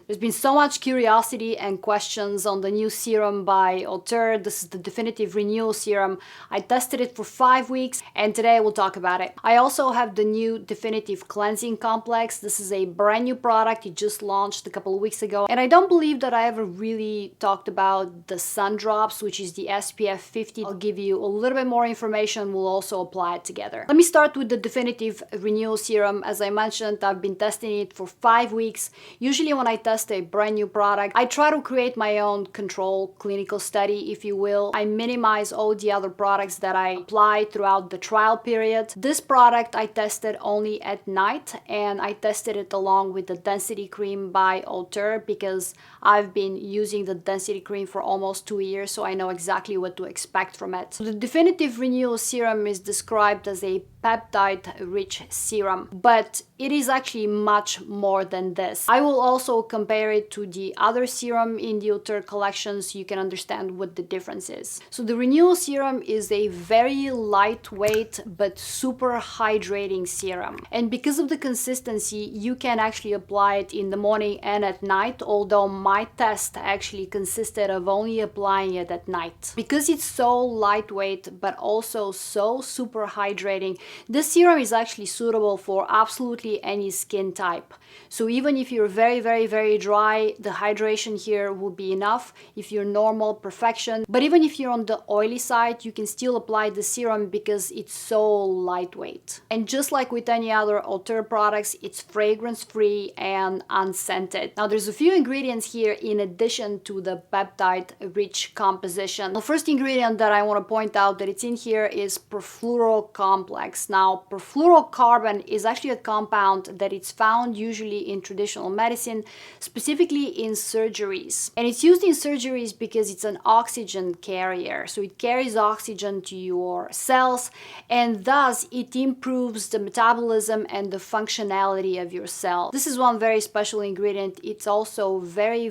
There's been so much curiosity and questions on the new serum by Auteur. This is the definitive renewal serum. I tested it for 5 weeks and today we'll talk about it. I also have the new definitive cleansing complex. This is a brand new product. It just launched a couple of weeks ago. And I don't believe that I ever really talked about the Sundrops, which is the SPF 50. I'll give you a little bit more information. We'll also apply it together. Let me start with the definitive renewal serum. As I mentioned, I've been testing it for 5 weeks. Usually when I test a brand new product, I try to create my own control clinical study, if you will. I minimize all the other products that I apply throughout the trial period. This product I tested only at night, and I tested it along with the density cream by Auteur because I've been using the density cream for almost 2 years, so I know exactly what to expect from it. So the definitive renewal serum is described as a peptide-rich serum, but it is actually much more than this. I will also compare it to the other serum in the Auteur collection so you can understand what the difference is. So the Renewal serum is a very lightweight but super hydrating serum. And because of the consistency, you can actually apply it in the morning and at night, although my test actually consisted of only applying it at night. Because it's so lightweight but also so super hydrating, this serum is actually suitable for absolutely any skin type. So even if you're very dry, the hydration here will be enough. If you're normal, perfection. But even if you're on the oily side, you can still apply the serum because it's so lightweight. And just like with any other Auteur products, it's fragrance-free and unscented. Now there's a few ingredients here in addition to the peptide-rich composition. The first ingredient that I want to point out that it's in here is perfluoro complex. Now perfluorocarbon is actually a compound that it's found usually in traditional medicine, specifically in surgeries. And it's used in surgeries because it's an oxygen carrier. So it carries oxygen to your cells and thus it improves the metabolism and the functionality of your cell. This is one very special ingredient. It's also very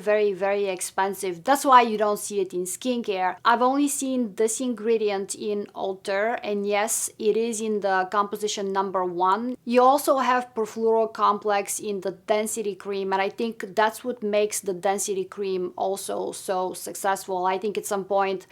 expensive. That's why you don't see it in skincare. I've only seen this ingredient in Auteur, and yes, it is in the composition number 1. You also have perfluoro complex in the density cream, and I think that's what makes the density cream also so successful. I think at some point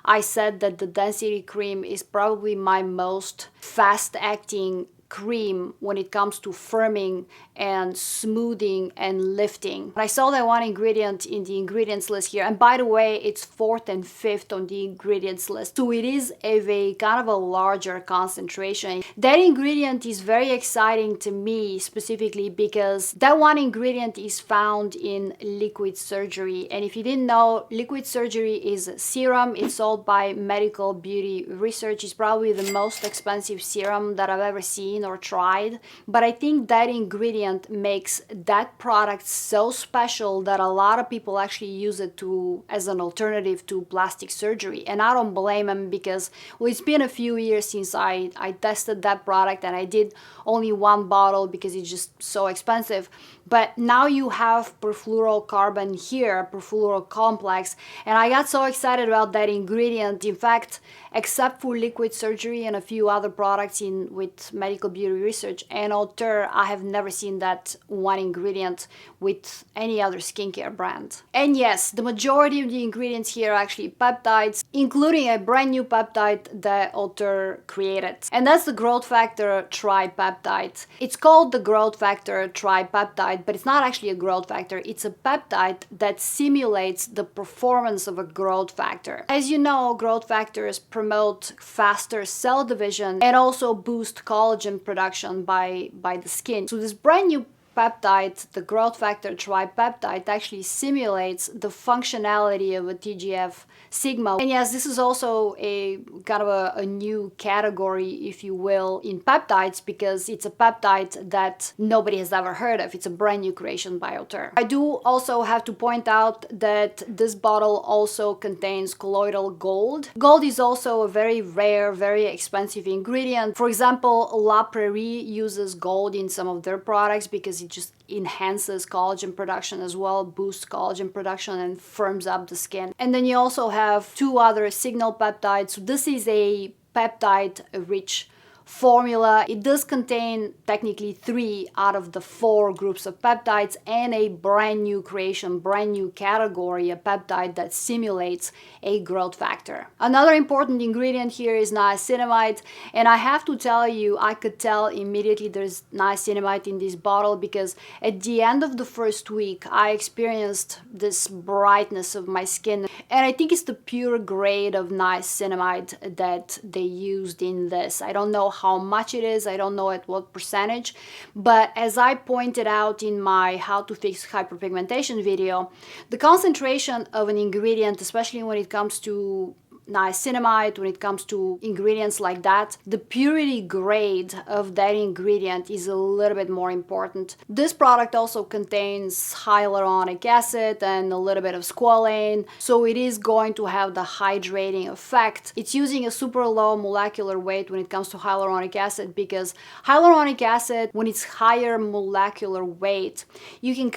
I said that the density cream is probably my most fast-acting cream when it comes to firming and smoothing and lifting. I saw that one ingredient in the ingredients list here, and by the way, it's 4th and 5th on the ingredients list, so it is a kind of a larger concentration. That ingredient is very exciting to me specifically because that one ingredient is found in liquid surgery. And if you didn't know, liquid surgery is a serum. It's sold by Medical Beauty Research. It's probably the most expensive serum that I've ever seen or tried, but I think that ingredient makes that product so special that a lot of people actually use it as an alternative to plastic surgery. And I don't blame them because, well, it's been a few years since I tested that product, and I did only 1 bottle because it's just so expensive. But now you have perfluorocarbon here, perfluoro complex, and I got so excited about that ingredient. In fact, except for liquid surgery and a few other products with Medical Beauty Research and Auteur, I have never seen that one ingredient with any other skincare brand. And yes, the majority of the ingredients here are actually peptides, including a brand new peptide that Auteur created. And that's the growth factor tripeptide. It's called the growth factor tripeptide, but it's not actually a growth factor. It's a peptide that simulates the performance of a growth factor. As you know, growth factors promote faster cell division and also boost collagen production by the skin. So this brand new peptide, the growth factor tripeptide, actually simulates the functionality of a TGF sigma. And yes, this is also a kind of a new category, if you will, in peptides because it's a peptide that nobody has ever heard of. It's a brand new creation by Auteur. I do also have to point out that this bottle also contains colloidal gold. Gold is also a very rare, very expensive ingredient. For example, La Prairie uses gold in some of their products because it just enhances collagen production as well, boosts collagen production and firms up the skin. And then you also have 2 other signal peptides. So this is a peptide-rich formula. It does contain technically 3 out of the 4 groups of peptides and a brand new creation, brand new category, a peptide that simulates a growth factor. Another important ingredient here is niacinamide, and I have to tell you, I could tell immediately there's niacinamide in this bottle because at the end of the first week I experienced this brightness of my skin, and I think it's the pure grade of niacinamide that they used in this. I don't know how much it is, I don't know at what percentage, but as I pointed out in my how to fix hyperpigmentation video, the concentration of an ingredient, especially when it comes to niacinamide, when it comes to ingredients like that, the purity grade of that ingredient is a little bit more important. This product also contains hyaluronic acid and a little bit of squalane, so it is going to have the hydrating effect. It's using a super low molecular weight when it comes to hyaluronic acid, because hyaluronic acid, when it's higher molecular weight, you can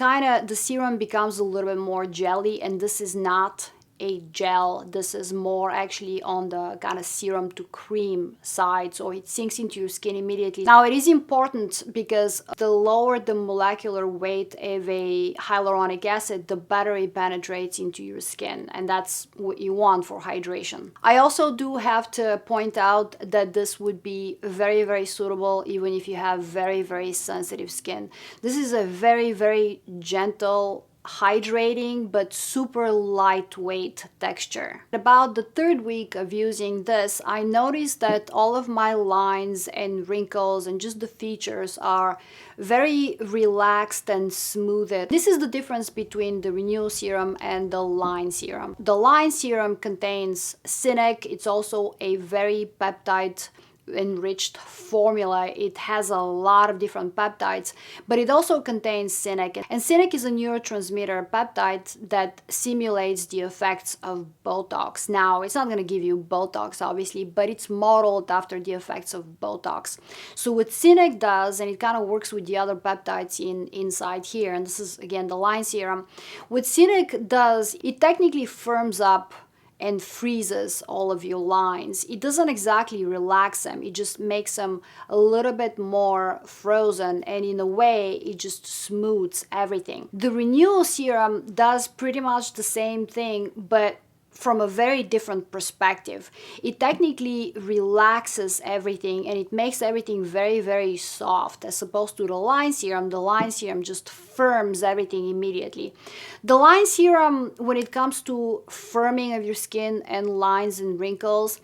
the serum becomes a little bit more jelly, and this is not a gel. This is more actually on the kind of serum to cream side, so it sinks into your skin immediately. Now, it is important because the lower the molecular weight of a hyaluronic acid, the better it penetrates into your skin, and that's what you want for hydration. I also do have to point out that this would be very, very suitable even if you have very, very sensitive skin. This is a very, very gentle, hydrating but super lightweight texture. About the 3rd week of using this, I noticed that all of my lines and wrinkles and just the features are very relaxed and smoothed. This is the difference between the Renewal serum and the line serum. The line serum contains Cinnec. It's also a very peptide enriched formula. It has a lot of different peptides, but it also contains Cinnec, and Cinnec is a neurotransmitter peptide that simulates the effects of Botox. Now, it's not going to give you Botox obviously, but it's modeled after the effects of Botox. So what Cinnec does, and it kind of works with the other peptides inside here, and this is again the line serum, what Cinnec does, it technically firms up and freezes all of your lines. It doesn't exactly relax them, it just makes them a little bit more frozen, and in a way it just smooths everything. The Renewal serum does pretty much the same thing, but from a very different perspective. It technically relaxes everything and it makes everything very, very soft, as opposed to the line serum. The line serum just firms everything immediately. The line serum, when it comes to firming of your skin and lines and wrinkles,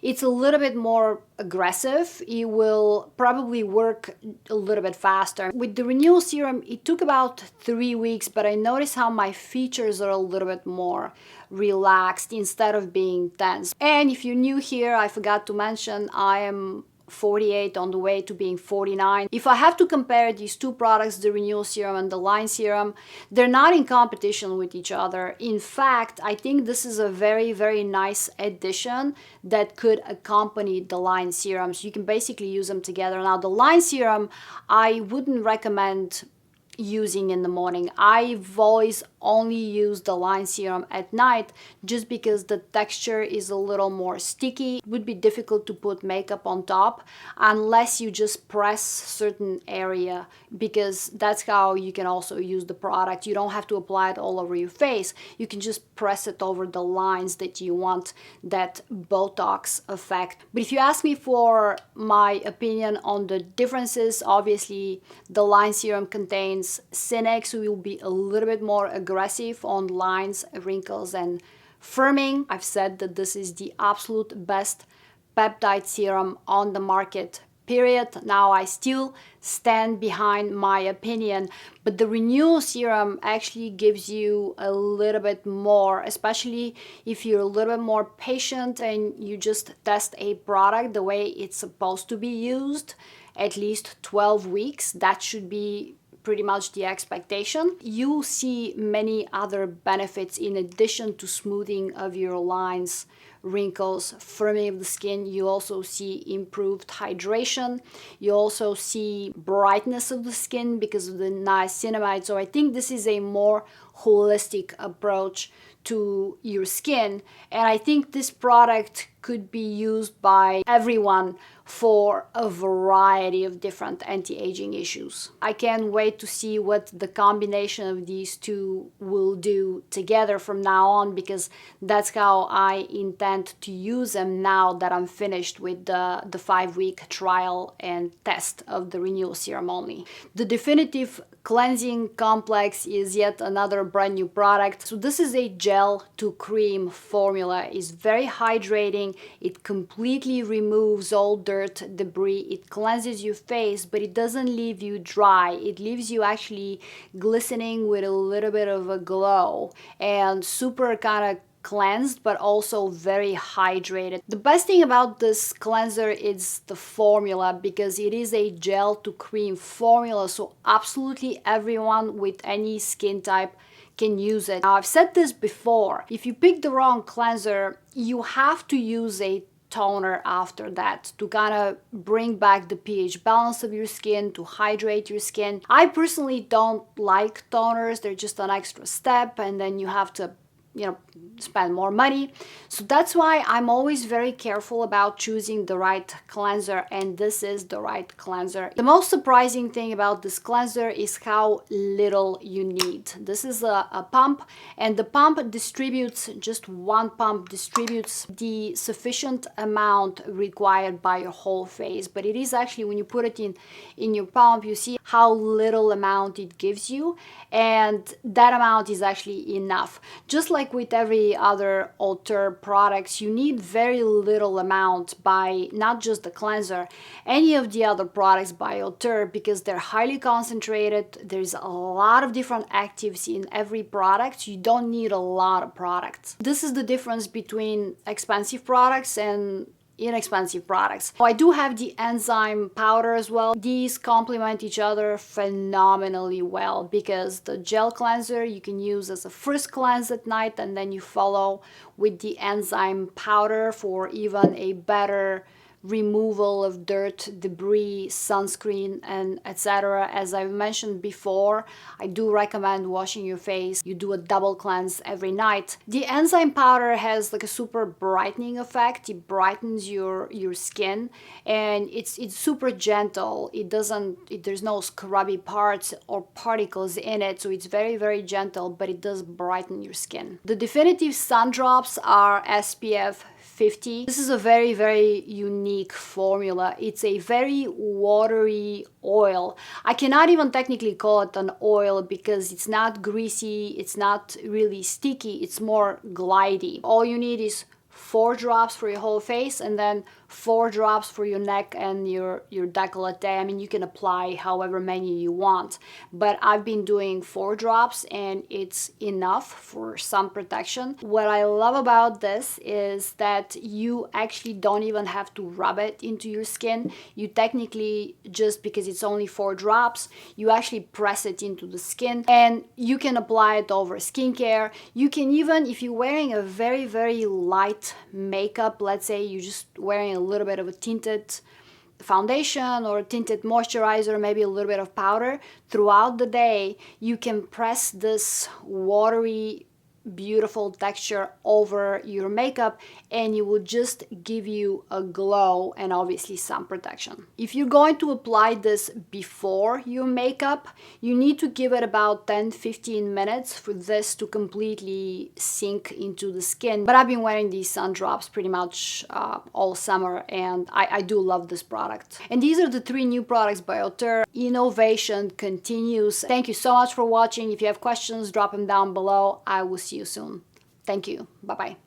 it's a little bit more aggressive. It will probably work a little bit faster. With the Renewal serum, it took about 3 weeks, but I noticed how my features are a little bit more relaxed instead of being tense. And if you're new here, I forgot to mention I am 48 on the way to being 49. If I have to compare these two products, the Renewal serum and the line serum, they're not in competition with each other. In fact, I think this is a very, very nice addition that could accompany the line serum. So you can basically use them together. Now, the line serum, I wouldn't recommend using in the morning. I've always only used the line serum at night just because the texture is a little more sticky. It would be difficult to put makeup on top unless you just press certain area, because that's how you can also use the product. You don't have to apply it all over your face. You can just press it over the lines that you want that Botox effect. But if you ask me for my opinion on the differences, obviously the line serum contains Cinnec, so it will be a little bit more aggressive on lines, wrinkles, and firming. I've said that this is the absolute best peptide serum on the market, period. Now, I still stand behind my opinion, but the Renewal serum actually gives you a little bit more, especially if you're a little bit more patient and you just test a product the way it's supposed to be used, at least 12 weeks. That should be pretty much the expectation. You see many other benefits in addition to smoothing of your lines, wrinkles, firming of the skin. You also see improved hydration. You also see brightness of the skin because of the niacinamide. So I think this is a more holistic approach to your skin. And I think this product could be used by everyone for a variety of different anti-aging issues. I can't wait to see what the combination of these two will do together from now on, because that's how I intend to use them now that I'm finished with the 5-week trial and test of the Renewal Serum only. The Definitive Cleansing Complex is yet another brand new product. So this is a gel to cream formula. It's very hydrating. It completely removes all dirt, debris. It cleanses your face, but it doesn't leave you dry. It leaves you actually glistening with a little bit of a glow and super kind of cleansed, but also very hydrated. The best thing about this cleanser is the formula, because it is a gel to cream formula, so absolutely everyone with any skin type can use it. Now, I've said this before, if you pick the wrong cleanser, you have to use a toner after that to kind of bring back the pH balance of your skin, to hydrate your skin. I personally don't like toners. They're just an extra step, and then you have to spend more money. So that's why I'm always very careful about choosing the right cleanser, and this is the right cleanser. The most surprising thing about this cleanser is how little you need. This is a pump, and the pump distributes, just one pump distributes the sufficient amount required by your whole face. But it is actually, when you put it in your pump, you see how little amount it gives you, and that amount is actually enough. Just like with every other Auteur products, you need very little amount by not just the cleanser, any of the other products by Auteur, because they're highly concentrated. There's a lot of different actives in every product. You don't need a lot of products. This is the difference between expensive products and inexpensive products. I do have the enzyme powder as well. These complement each other phenomenally well, because the gel cleanser you can use as a first cleanse at night, and then you follow with the enzyme powder for even a better removal of dirt, debris, sunscreen, and etc. As I've mentioned before, I do recommend washing your face. You do a double cleanse every night. The enzyme powder has like a super brightening effect. It brightens your skin, and it's super gentle. There's no scrubby parts or particles in it, so it's very gentle, but it does brighten your skin. The Definitive Sundrops are SPF 50. This is a very unique formula. It's a very watery oil. I cannot even technically call it an oil, because it's not greasy, it's not really sticky, it's more glidey. All you need is 4 drops for your whole face, and then 4 drops for your neck and your décolleté. I mean, you can apply however many you want, but I've been doing 4 drops and it's enough for some protection. What I love about this is that you actually don't even have to rub it into your skin. You technically, just because it's only 4 drops, you actually press it into the skin, and you can apply it over skincare. You can even, if you're wearing a very light makeup, let's say you're just wearing a little bit of a tinted foundation or tinted moisturizer, maybe a little bit of powder, throughout the day you can press this watery beautiful texture over your makeup, and it will just give you a glow and obviously some protection. If you're going to apply this before your makeup, you need to give it about 10-15 minutes for this to completely sink into the skin. But I've been wearing these Sundrops pretty much all summer, and I do love this product. And these are the 3 new products by Auteur. Innovation continues. Thank you so much for watching. If you have questions, drop them down below. I will see you soon. Thank you. Bye-bye.